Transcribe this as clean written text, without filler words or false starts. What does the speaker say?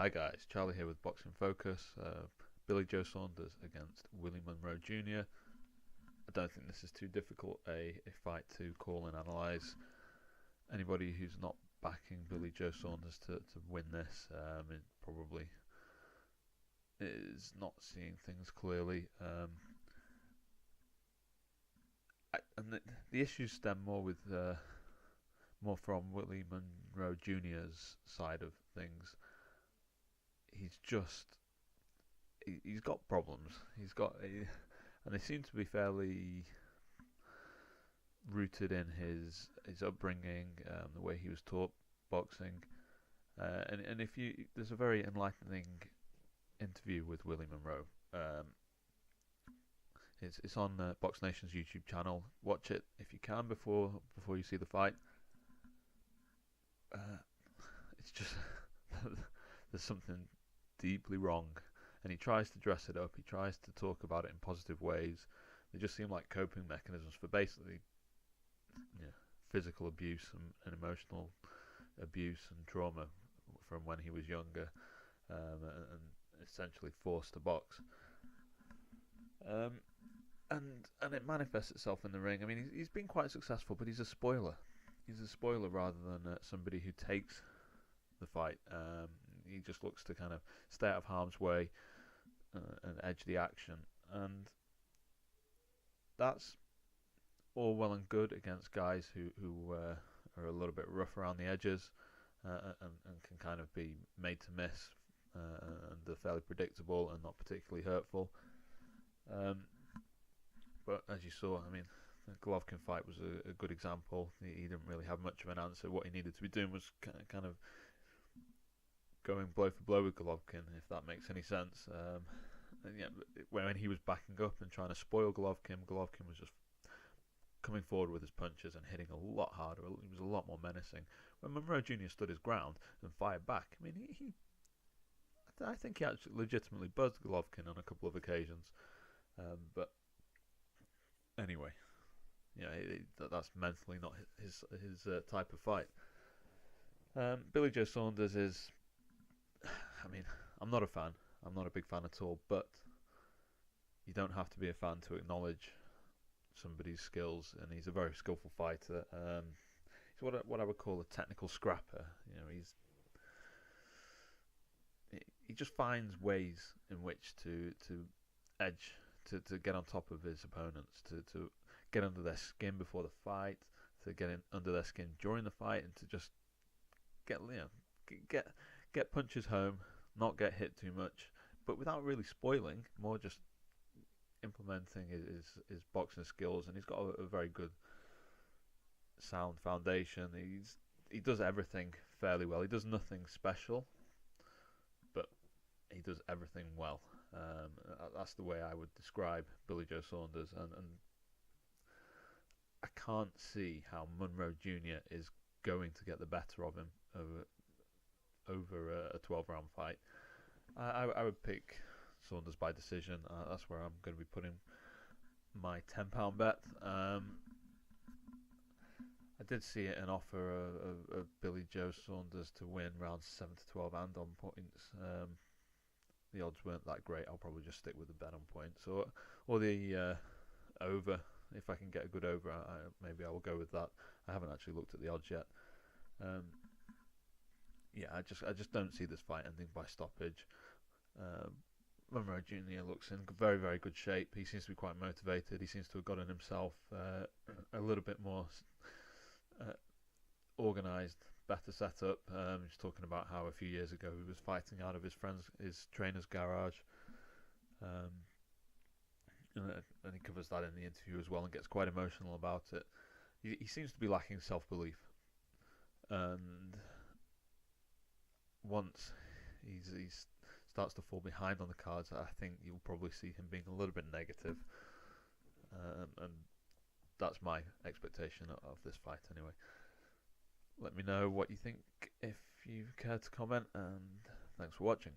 Hi guys, Charlie here with Boxing Focus. Billy Joe Saunders against Willie Monroe Jr. I don't think this is too difficult a fight to call and analyse. Anybody who's not backing Billy Joe Saunders to win this it probably is not seeing things clearly. And the issues stem more from Willie Monroe Jr.'s side of things. He's got problems. And they seem to be fairly rooted in his upbringing, the way he was taught boxing, and if you there's a very enlightening interview with Willie Monroe. It's on Box Nation's YouTube channel. Watch it if you can before you see the fight. It's just there's something deeply wrong, and he tries to dress it up. He tries to talk about it in positive ways. They just seem like coping mechanisms for basically physical abuse and emotional abuse and trauma from when he was younger, and essentially forced to box. And it manifests itself in the ring. I mean, he's been quite successful, but he's a spoiler. He's a spoiler rather than somebody who takes the fight. He just looks to kind of stay out of harm's way and edge the action, and that's all well and good against guys who are a little bit rough around the edges, and can kind of be made to miss, and they're fairly predictable and not particularly hurtful. But as you saw, I mean, the Golovkin fight was a good example. He didn't really have much of an answer. What he needed to be doing was kind of going blow for blow with Golovkin, if that makes any sense. And when he was backing up and trying to spoil Golovkin was just coming forward with his punches and hitting a lot harder. He was a lot more menacing. When Monroe Jr. stood his ground and fired back, I mean, I think he actually legitimately buzzed Golovkin on a couple of occasions. But anyway, that's mentally not his type of fight. Billy Joe Saunders is, I mean, I'm not a fan. I'm not a big fan at all, but you don't have to be a fan to acknowledge somebody's skills, and he's a very skillful fighter. He's what I would call a technical scrapper. He just finds ways in which to edge, to get on top of his opponents, to get under their skin before the fight, to get under their skin during the fight, and to just get punches home, not get hit too much, but without really spoiling, more just implementing his boxing skills. And he's got a very good sound foundation. He does everything fairly well. He does nothing special, but he does everything well. That's the way I would describe Billy Joe Saunders, and I can't see how Monroe Jr. is going to get the better of him over a 12-round fight. I would pick Saunders by decision. That's where I'm going to be putting my £10 bet. I did see an offer of Billy Joe Saunders to win rounds 7 to 12 and on points. The odds weren't that great. I'll probably just stick with the bet on points, or the over. If I can get a good over, maybe I will go with that. I haven't actually looked at the odds yet. I just don't see this fight ending by stoppage. Monroe Jr. looks in very, very good shape. He seems to be quite motivated. He seems to have gotten himself a little bit more organised, better setup. He's talking about how a few years ago he was fighting out of his trainer's garage. And he covers that in the interview as well and gets quite emotional about it. He seems to be lacking self-belief, and once he starts to fall behind on the cards, I think you'll probably see him being a little bit negative, and that's my expectation of this fight anyway. Let me know what you think if you care to comment, and thanks for watching.